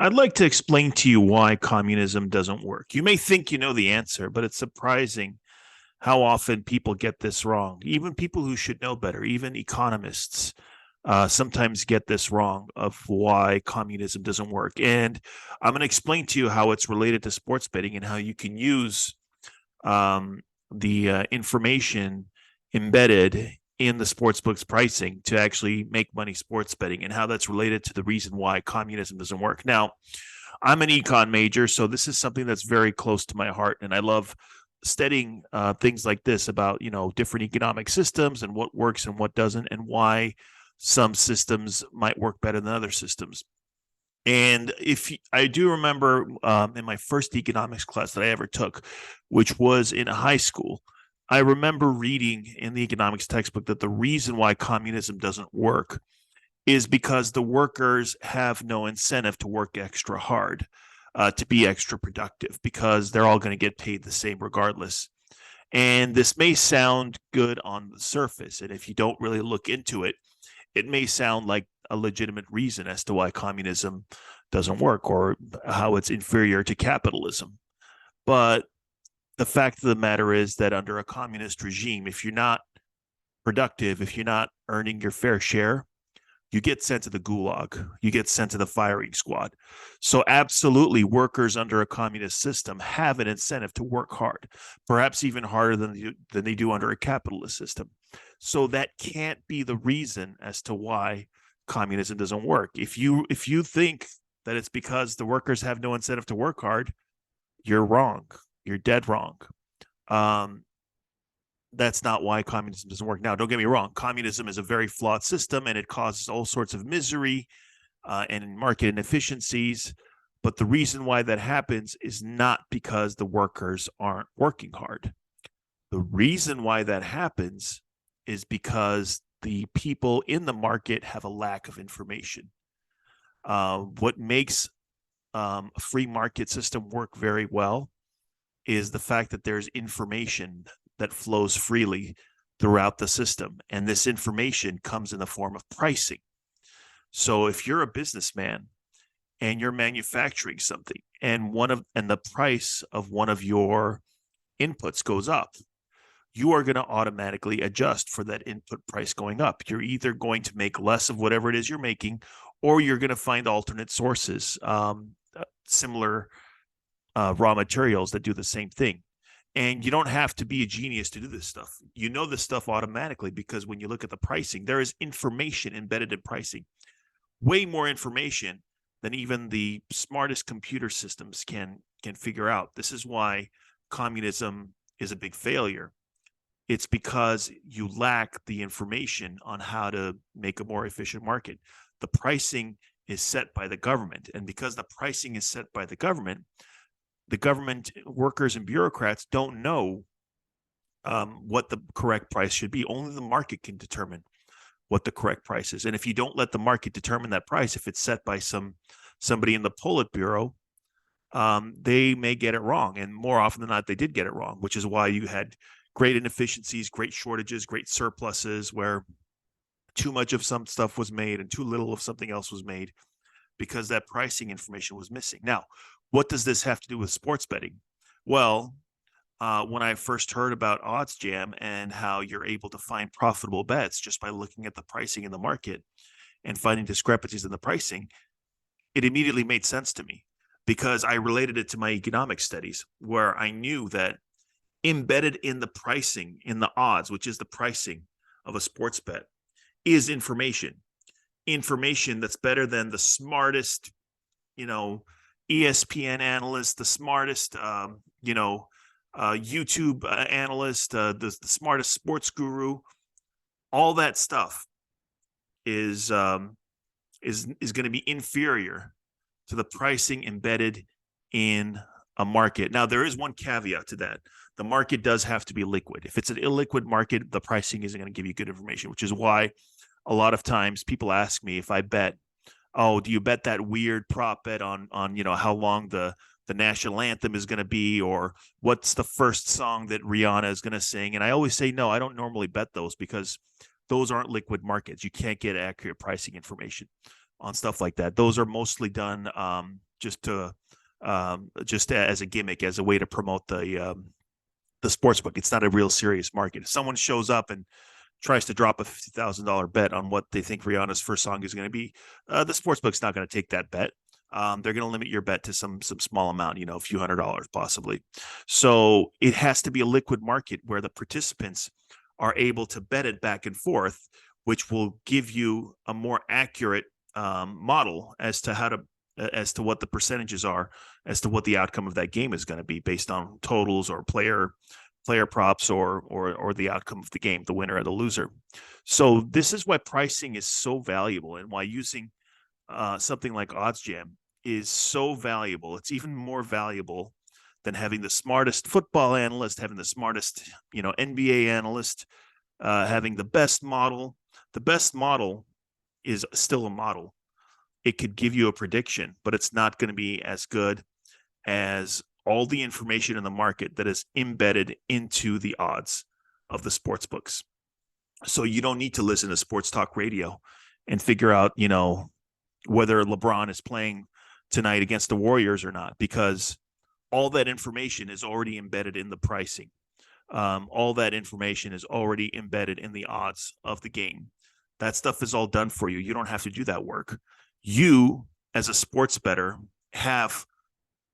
I'd like to explain to you why communism doesn't work. You may think you know the answer, but it's surprising how often people get this wrong. Even people who should know better, even economists, sometimes get this wrong of why communism doesn't work. And I'm going to explain to you how it's related to sports betting and how you can use um, the information embedded in the sportsbook's pricing to actually make money sports betting and how that's related to the reason why communism doesn't work. Now, I'm an econ major, so this is something that's very close to my heart, and I love studying things like this about different economic systems and what works and what doesn't, and why some systems might work better than other systems. And if I do remember in my first economics class that I ever took, which was in high school, I remember reading in the economics textbook that the reason why communism doesn't work is because the workers have no incentive to work extra hard, to be extra productive, because they're all going to get paid the same regardless. And this may sound good on the surface. And if you don't really look into it, it may sound like a legitimate reason as to why communism doesn't work or how it's inferior to capitalism. But the fact of the matter is that under a communist regime, if you're not productive, if you're not earning your fair share, you get sent to the gulag, you get sent to the firing squad. So absolutely, workers under a communist system have an incentive to work hard, perhaps even harder than they do under a capitalist system. So that can't be the reason as to why communism doesn't work. If you think that it's because the workers have no incentive to work hard, you're wrong. You're dead wrong. Um, that's not why communism doesn't work. Now, don't get me wrong. Communism is a very flawed system, and it causes all sorts of misery and market inefficiencies. But the reason why that happens is not because the workers aren't working hard. The reason why that happens is because the people in the market have a lack of information. What makes a free market system work very well is the fact that there's information that flows freely throughout the system. And this information comes in the form of pricing. So if you're a businessman and you're manufacturing something and the price of one of your inputs goes up, you are going to automatically adjust for that input price going up. You're either going to make less of whatever it is you're making, or you're going to find alternate sources, similar raw materials that do the same thing. And you don't have to be a genius to do this stuff. You know this stuff automatically because when you look at the pricing, there is information embedded in pricing, way more information than even the smartest computer systems can figure out. This is why communism is a big failure. It's because you lack the information on how to make a more efficient market. The pricing is set by the government, and because the pricing is set by the government workers and bureaucrats don't know what the correct price should be. Only the market can determine what the correct price is. And if you don't let the market determine that price, if it's set by somebody in the Politburo, they may get it wrong. And more often than not, they did get it wrong, which is why you had great inefficiencies, great shortages, great surpluses, where too much of some stuff was made and too little of something else was made because that pricing information was missing. Now, what does this have to do with sports betting? Well, when I first heard about OddsJam and how you're able to find profitable bets just by looking at the pricing in the market and finding discrepancies in the pricing, it immediately made sense to me because I related it to my economic studies, where I knew that embedded in the pricing, in the odds, which is the pricing of a sports bet, is information that's better than the smartest, ESPN analyst, the smartest, YouTube analyst, the smartest sports guru. All that stuff is going to be inferior to the pricing embedded in a market. Now, there is one caveat to that. The market does have to be liquid. If it's an illiquid market, the pricing isn't going to give you good information, which is why a lot of times people ask me if I bet, oh, do you bet that weird prop bet on how long the national anthem is going to be, or what's the first song that Rihanna is going to sing? And I always say, no, I don't normally bet those because those aren't liquid markets. You can't get accurate pricing information on stuff like that. Those are mostly done just as a gimmick, as a way to promote the sports book. It's not a real serious market. If someone shows up and tries to drop a $50,000 bet on what they think Rihanna's first song is going to be, the sports book's not going to take that bet. They're going to limit your bet to some small amount, a few $100s possibly. So it has to be a liquid market where the participants are able to bet it back and forth, which will give you a more accurate model as to what the percentages are, as to what the outcome of that game is going to be based on totals or player props or the outcome of the game, the winner or the loser. So this is why pricing is so valuable, and why using something like OddsJam is so valuable. It's even more valuable than having the smartest football analyst, having the smartest, NBA analyst, having the best model. The best model is still a model. It could give you a prediction, but it's not going to be as good as all the information in the market that is embedded into the odds of the sports books. So you don't need to listen to sports talk radio and figure out, whether LeBron is playing tonight against the Warriors or not, because all that information is already embedded in the pricing. All that information is already embedded in the odds of the game. That stuff is all done for you. You don't have to do that work. You, as a sports bettor, have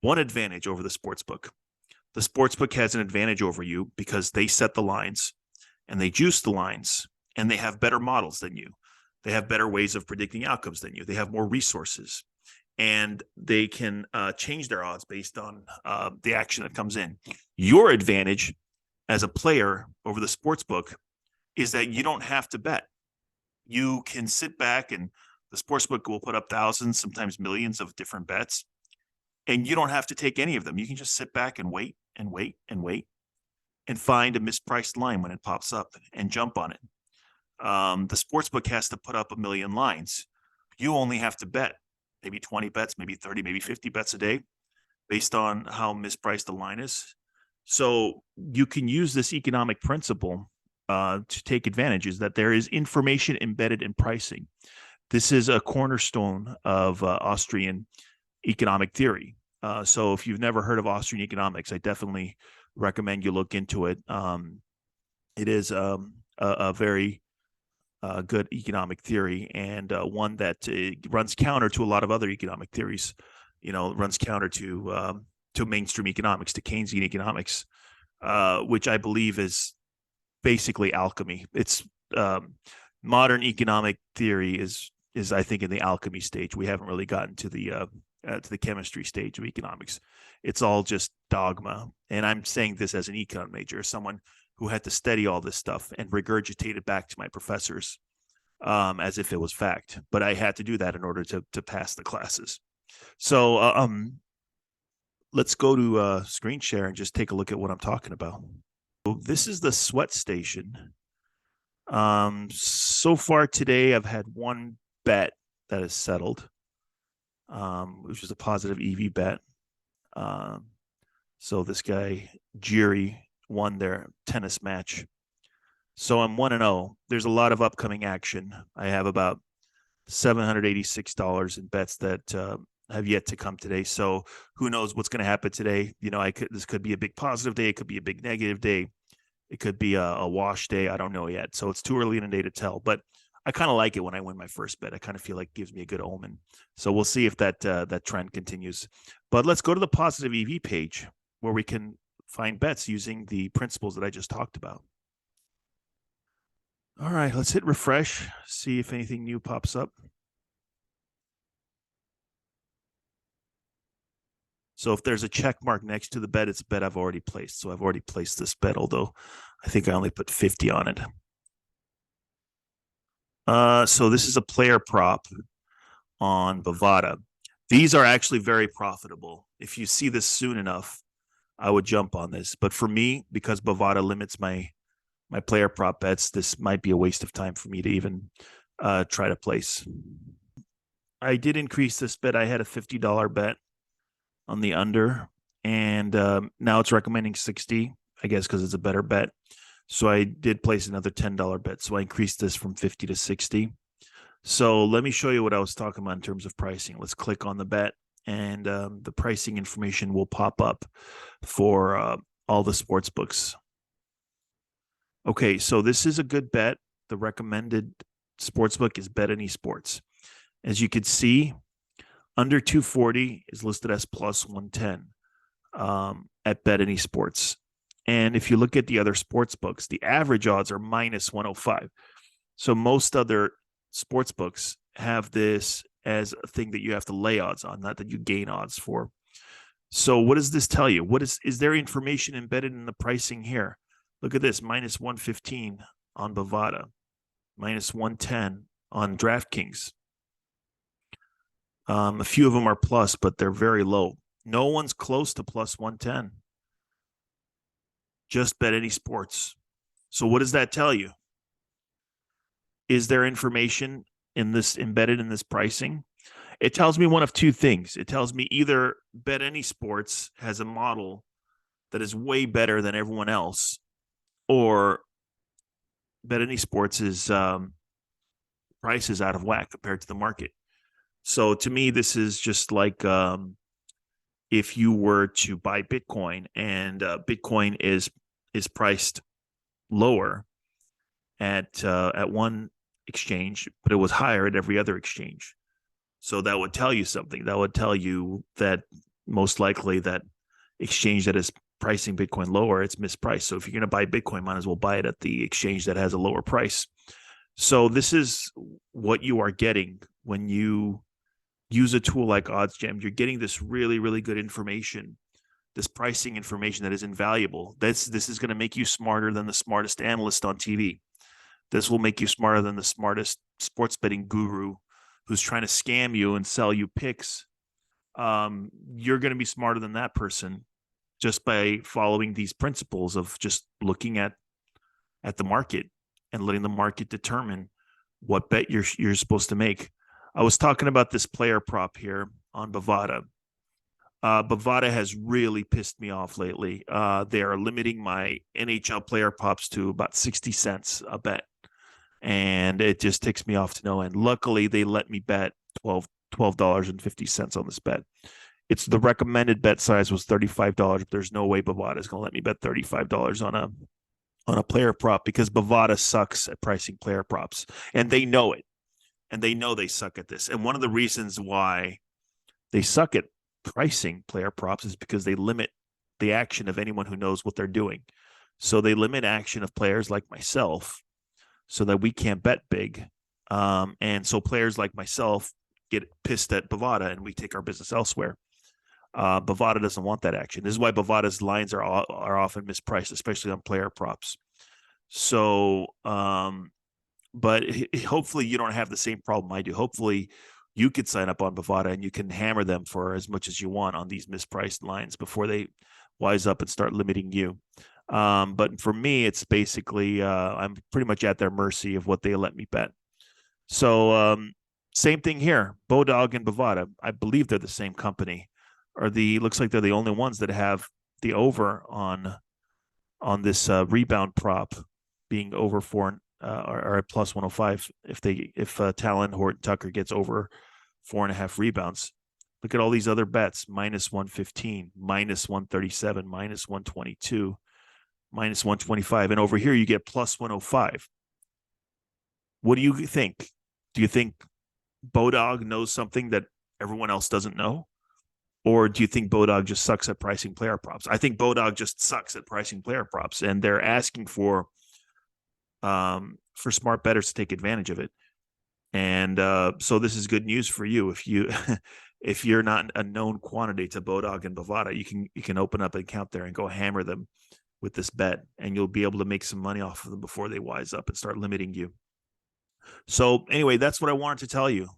one advantage over the sports book. The sports book has an advantage over you because they set the lines and they juice the lines, and they have better models than you. They have better ways of predicting outcomes than you. They have more resources, and they can change their odds based on the action that comes in. Your advantage as a player over the sports book is that you don't have to bet. You can sit back, and the sportsbook will put up thousands, sometimes millions of different bets, and you don't have to take any of them. You can just sit back and wait and wait and wait and find a mispriced line when it pops up and jump on it. The sportsbook has to put up 1 million lines. You only have to bet maybe 20 bets, maybe 30, maybe 50 bets a day based on how mispriced the line is. So you can use this economic principle to take advantage, is that there is information embedded in pricing. This is a cornerstone of Austrian economic theory. So if you've never heard of Austrian economics, I definitely recommend you look into it. It is a very good economic theory, and one that runs counter to a lot of other economic theories. Runs counter to mainstream economics, to Keynesian economics, which I believe is basically alchemy. It's modern economic theory is I think in the alchemy stage. We haven't really gotten to the chemistry stage of economics. It's all just dogma. And I'm saying this as an econ major, someone who had to study all this stuff and regurgitate it back to my professors as if it was fact. But I had to do that in order to pass the classes. So let's go to screen share and just take a look at what I'm talking about. So this is the sweat station. So far today, I've had one bet that is settled, which was a positive EV bet. So this guy, Jiri, won their tennis match. So I'm 1-0. There's a lot of upcoming action. I have about $786 in bets that have yet to come today. So who knows what's going to happen today? This could be a big positive day. It could be a big negative day. It could be a wash day. I don't know yet. So it's too early in the day to tell. But I kind of like it when I win my first bet. I kind of feel like it gives me a good omen. So we'll see if that trend continues. But let's go to the positive EV page where we can find bets using the principles that I just talked about. All right, let's hit refresh, see if anything new pops up. So if there's a check mark next to the bet, it's a bet I've already placed. So I've already placed this bet, although I think I only put 50 on it. So this is a player prop on Bovada. These are actually very profitable. If you see this soon enough, I would jump on this. But for me, because Bovada limits my player prop bets, this might be a waste of time for me to even try to place. I did increase this bet. I had a $50 bet on the under, and now it's recommending 60, I guess, because it's a better bet. So I did place another $10 bet. So I increased this from 50 to 60. So let me show you what I was talking about in terms of pricing. Let's click on the bet and the pricing information will pop up for all the sports books. Okay, so this is a good bet. The recommended sports book is Bet Any Sports. As you can see, under 240 is listed as plus 110 at Bet Any Sports. And if you look at the other sports books, the average odds are minus 105. So most other sports books have this as a thing that you have to lay odds on, not that you gain odds for. So what does this tell you? What is there information embedded in the pricing here? Look at this, minus 115 on Bovada, minus 110 on DraftKings. A few of them are plus, but they're very low. No one's close to plus 110. Just Bet Any Sports. So what does that tell you? Is there information in this embedded in this pricing? It tells me one of two things. It tells me either Bet Any Sports has a model that is way better than everyone else, or Bet Any Sports is price is out of whack compared to the market. So to me, this is just like if you were to buy Bitcoin and Bitcoin is priced lower at one exchange, but it was higher at every other exchange. So that would tell you something. That would tell you that most likely that exchange that is pricing Bitcoin lower, it's mispriced. So if you're going to buy Bitcoin, might as well buy it at the exchange that has a lower price. So this is what you are getting when you use a tool like OddsJam. You're getting this really, really good information, this pricing information that is invaluable. This is going to make you smarter than the smartest analyst on TV. This will make you smarter than the smartest sports betting guru who's trying to scam you and sell you picks. You're going to be smarter than that person just by following these principles of just looking at the market and letting the market determine what bet you're supposed to make. I was talking about this player prop here on Bovada. Bovada has really pissed me off lately. They are limiting my NHL player props to about 60 cents a bet. And it just ticks me off to no end. Luckily, they let me bet $12.50 on this bet. It's the recommended bet size was $35. There's no way Bovada is going to let me bet $35 on a player prop because Bovada sucks at pricing player props, and they know it, and they know they suck at this. And one of the reasons why they suck at pricing player props is because they limit the action of anyone who knows what they're doing. So they limit action of players like myself so that we can't bet big. And so players like myself get pissed at Bovada and we take our business elsewhere. Bovada doesn't want that action. This is why Bovada's lines are often mispriced, especially on player props. So, but hopefully you don't have the same problem I do. Hopefully you could sign up on Bovada and you can hammer them for as much as you want on these mispriced lines before they wise up and start limiting you. But for me, it's basically I'm pretty much at their mercy of what they let me bet. So same thing here, Bodog and Bovada. I believe they're the same company. Looks like they're the only ones that have the over on this rebound prop being over four or at plus 105 if Talon Horton Tucker gets over 4.5 rebounds. Look at all these other bets: minus 115, minus 137, minus 122, minus 125, and over here you get plus 105. What do you think? Do you think Bodog knows something that everyone else doesn't know? Or do you think Bodog just sucks at pricing player props? I think Bodog just sucks at pricing player props, and they're asking for smart bettors to take advantage of it. And so this is good news for you. If you're not a known quantity to Bodog and Bovada, you can open up an account there and go hammer them with this bet, and you'll be able to make some money off of them before they wise up and start limiting you. So anyway, that's what I wanted to tell you.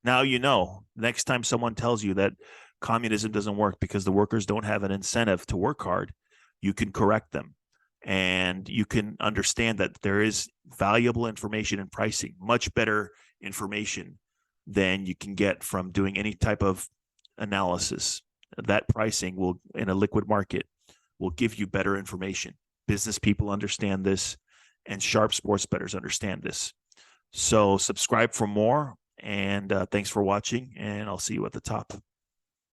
Now you know. Next time someone tells you that communism doesn't work because the workers don't have an incentive to work hard, you can correct them. And you can understand that there is valuable information in pricing, much better information than you can get from doing any type of analysis. That pricing will, in a liquid market, will give you better information. Business people understand this, and sharp sports bettors understand this. So subscribe for more, and thanks for watching, and I'll see you at the top.